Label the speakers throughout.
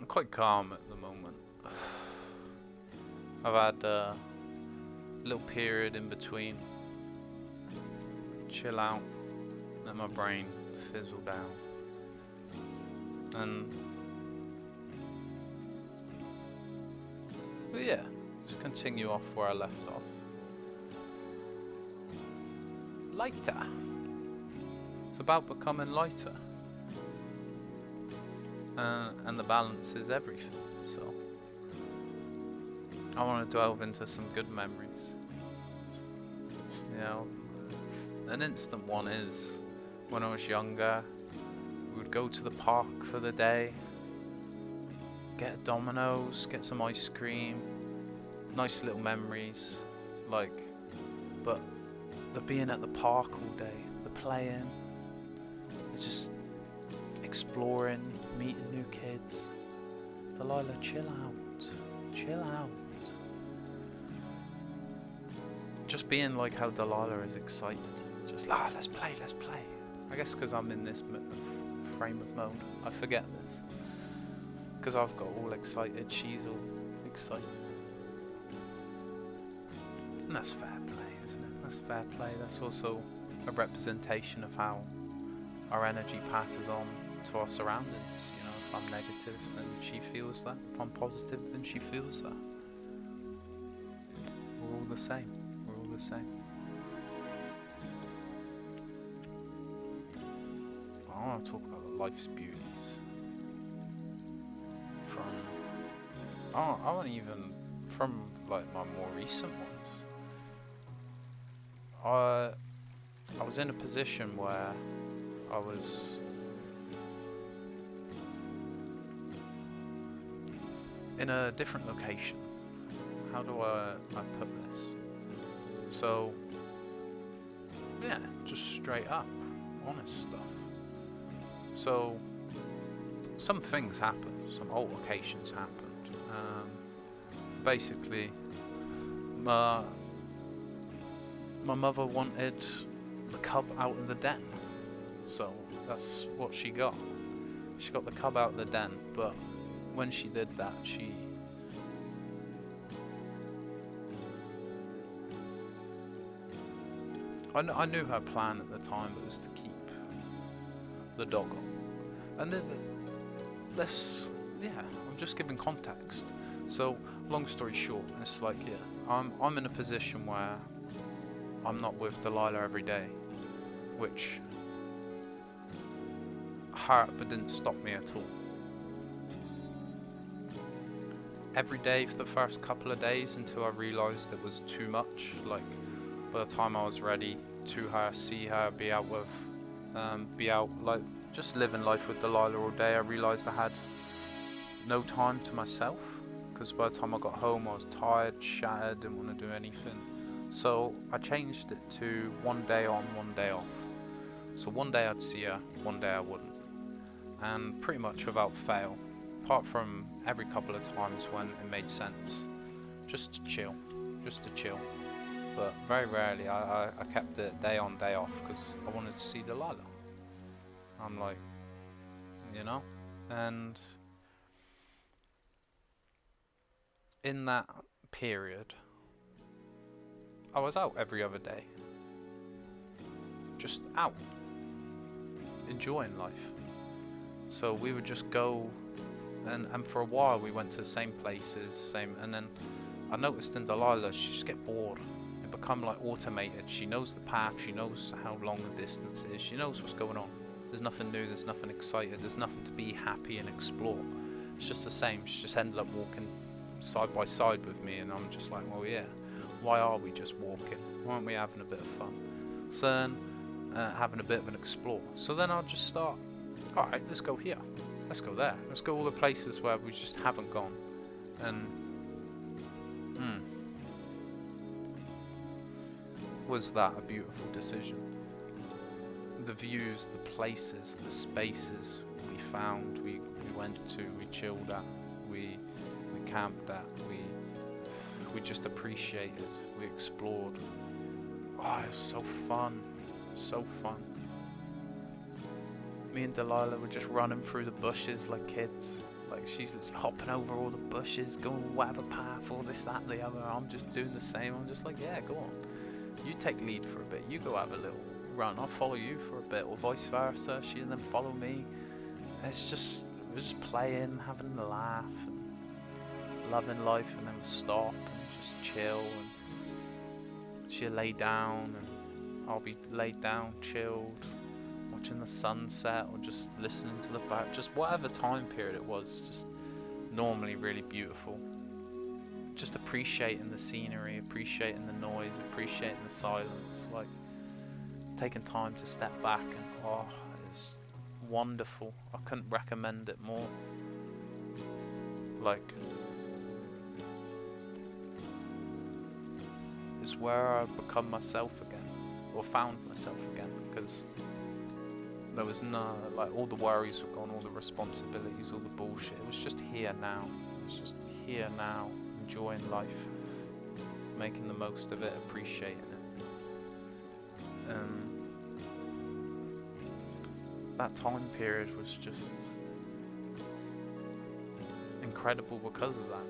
Speaker 1: quite calm at the moment. I've had a little period in between. Chill out, let my brain fizzle down. And but yeah, to continue off where I left off. Lighter. It's about becoming lighter. And the balance is everything, so I want to delve into some good memories. You know, an instant one is when I was younger, we would go to the park for the day, get a Domino's, get some ice cream, nice little memories, like, but the being at the park all day, the playing, the just exploring, meeting new kids. Delilah, chill out, chill out. Just being like how Delilah is excited. Just let's play, let's play. I guess because I'm in this frame of mode, I forget this. Because I've got all excited, she's all excited. And that's fair play, isn't it? That's fair play. That's also a representation of how our energy passes on to our surroundings. You know, if I'm negative, then she feels that. If I'm positive, then she feels that. We're all the same. We're all the same. I want to talk about life's beauties. I want even from like my more recent ones. I was in a position where I was in a different location. How do I put this? So, yeah, just straight up, honest stuff. So, some things happened, some altercations happened. Basically, my mother wanted the cub out of the den. So that's what she got. She got the cub out of the den, but when she did that, I knew her plan at the time was to keep the dog on. And then, I'm just giving context. So, long story short, it's like, yeah, I'm in a position where I'm not with Delilah every day, which hurt but didn't stop me at all. Every day for the first couple of days until I realised it was too much. Like, by the time I was ready to her, see her, be out, like, just living life with Delilah all day, I realised I had no time to myself. Because by the time I got home, I was tired, shattered, didn't want to do anything. So I changed it to one day on, one day off. So one day I'd see her, one day I wouldn't. And pretty much without fail, apart from every couple of times when it made sense, just to chill. But very rarely I kept it day on, day off because I wanted to see Delilah. I'm like, you know? And in that period, I was out every other day. Just out. Enjoying life. So we would just go, and for a while we went to the same places, and then I noticed in Delilah, she just get bored. It become like automated. She knows the path, she knows how long the distance is, she knows what's going on. There's nothing new, there's nothing exciting, there's nothing to be happy and explore. It's just the same. She just ended up walking side by side with me, and I'm just like, well, yeah, why are we just walking? Why aren't we having a bit of fun? So then, having a bit of an explore. So then I'll just start, alright, let's go here, let's go there, let's go all the places where we just haven't gone. And was that a beautiful decision? The views, the places, the spaces we found, we went to, we chilled at, we camped at, we just appreciated, we explored. Oh, it was so fun, so fun. Me and Delilah were just running through the bushes like kids, Like, she's hopping over all the bushes, going whatever path, all this, that, the other. I'm just doing the same. I'm just like, yeah, go on. You take lead for a bit. You go have a little run. I'll follow you for a bit, or vice versa. She and then follow me. We're just playing, having a laugh, and loving life, and then we'll stop and just chill. And she'll lay down, and I'll be laid down, chilled, watching the sunset, or just listening to the bird. Just whatever time period it was, just normally really beautiful. Just appreciating the scenery, appreciating the noise, appreciating the silence, like taking time to step back, and it's wonderful. I couldn't recommend it more. Like, it's where I've become myself again, or found myself again, because there was no, like, all the worries were gone, all the responsibilities, all the bullshit. It was just here now. It's just here now, enjoying life, making the most of it, appreciating it. That time period was just incredible because of that.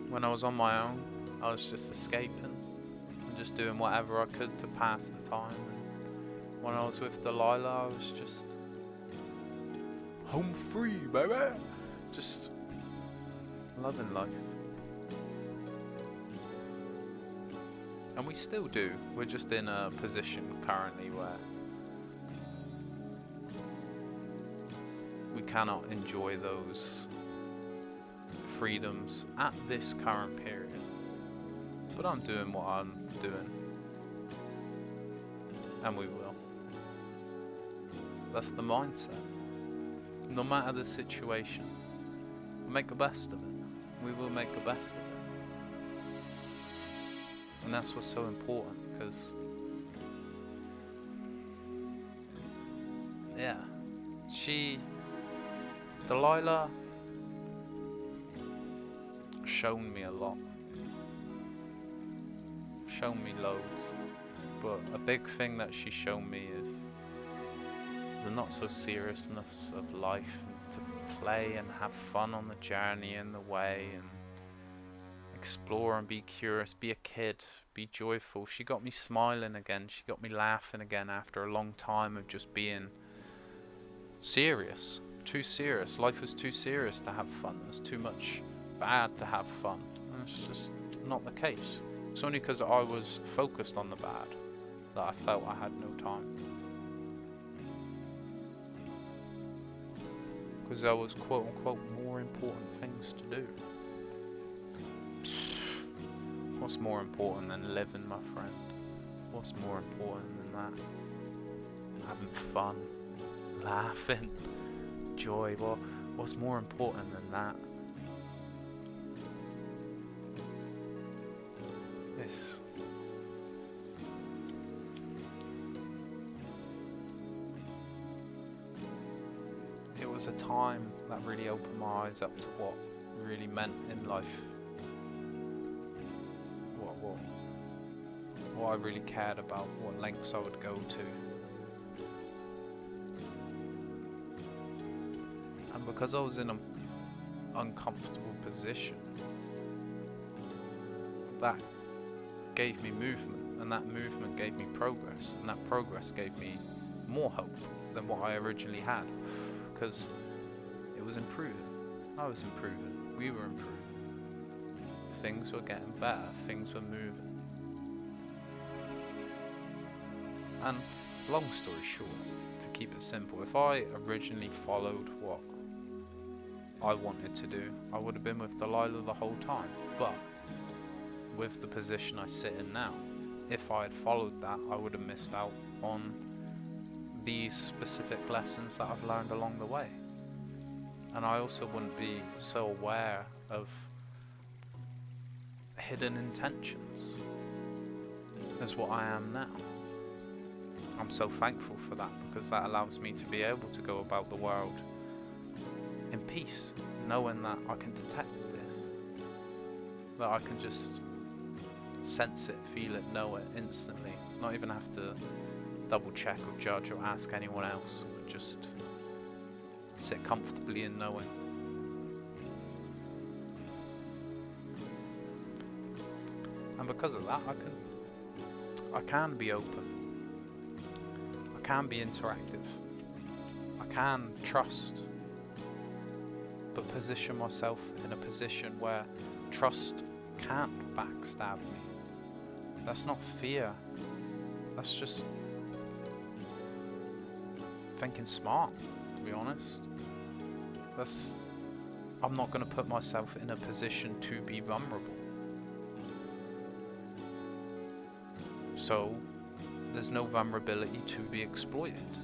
Speaker 1: When I was on my own, I was just escaping and just doing whatever I could to pass the time. And when I was with Delilah, I was just home free, baby. Just loving life. And we still do. We're just in a position currently where we cannot enjoy those freedoms at this current period. But I'm doing what I'm doing. And we will. That's the mindset. No matter the situation, we'll make the best of it. We will make the best of it. And that's what's so important, because yeah, Delilah shown me a lot, shown me loads, but a big thing that she shown me is the not so seriousness of life, and to play and have fun on the journey and the way, and explore and be curious, be a kid, be joyful. She got me smiling again, she got me laughing again after a long time of just being serious, too serious. Life was too serious to have fun. There's too much bad to have fun. And it's just not the case. It's only because I was focused on the bad that I felt I had no time. Because there was quote unquote more important things to do. What's more important than living, my friend? What's more important than that? Having fun, laughing, joy. Well, what's more important than that? This. It was a time that really opened my eyes up to what really meant in life. What I really cared about, what lengths I would go to. And because I was in an uncomfortable position, that gave me movement, and that movement gave me progress, and that progress gave me more hope than what I originally had, because it was improving. I was improving. We were improving. Things were getting better. Things were moving. And long story short, to keep it simple, if I originally followed what I wanted to do, I would have been with Delilah the whole time. But with the position I sit in now, if I had followed that, I would have missed out on these specific lessons that I've learned along the way. And I also wouldn't be so aware of hidden intentions as what I am now. I'm so thankful for that, because that allows me to be able to go about the world in peace, knowing that I can detect this, that I can just sense it, feel it, know it instantly, not even have to double check or judge or ask anyone else, but just sit comfortably in knowing. And because of that, I can be open. I can be interactive. I can trust, but position myself in a position where trust can't backstab me. That's not fear. That's just thinking smart, to be honest. I'm not going to put myself in a position to be vulnerable. So there's no vulnerability to be exploited.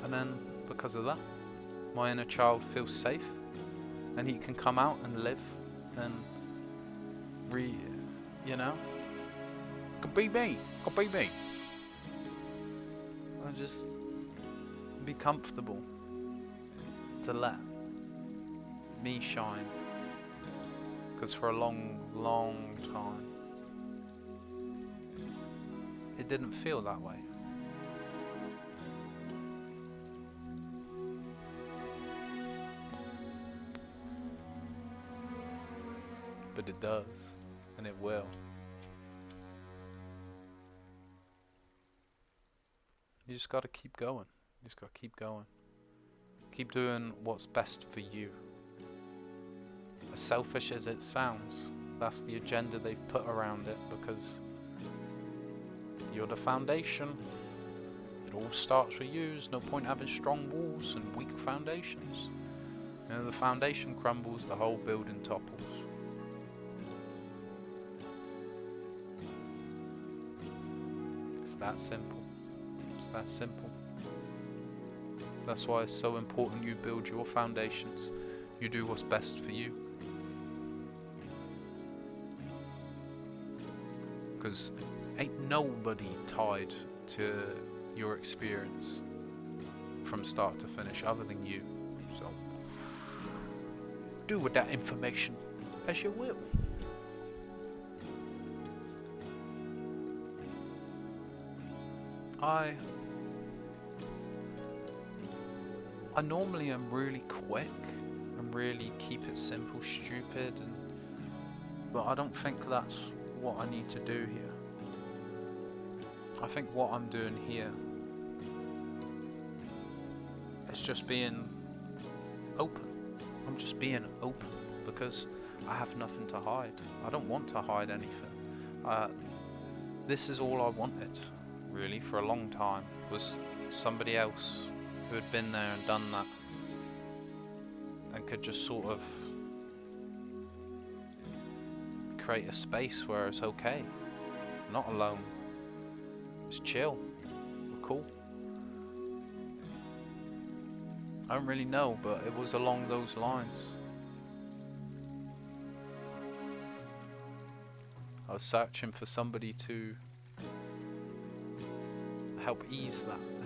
Speaker 1: And then because of that, my inner child feels safe and he can come out and live and could be me. And just be comfortable to let me shine. Because for a long, long time, it didn't feel that way. But it does, and it will. You just gotta keep going. You just gotta keep going. Keep doing what's best for you. As selfish as it sounds, that's the agenda they've put around it, because you're the foundation. It all starts with you. There's no point having strong walls and weak foundations. You know, the foundation crumbles, the whole building topples. It's that simple. It's that simple. That's why it's so important you build your foundations. You do what's best for you. Because ain't nobody tied to your experience from start to finish other than you. So do with that information as you will. I normally am really quick and really keep it simple, stupid, but I don't think that's what I need to do here. I think what I'm doing here is just being open. I'm just being open because I have nothing to hide. I don't want to hide anything. This is all I wanted, really, for a long time, was somebody else who had been there and done that and could just sort of create a space where it's okay, not alone, it's chill, we're cool. I don't really know, but it was along those lines. I was searching for somebody to help ease that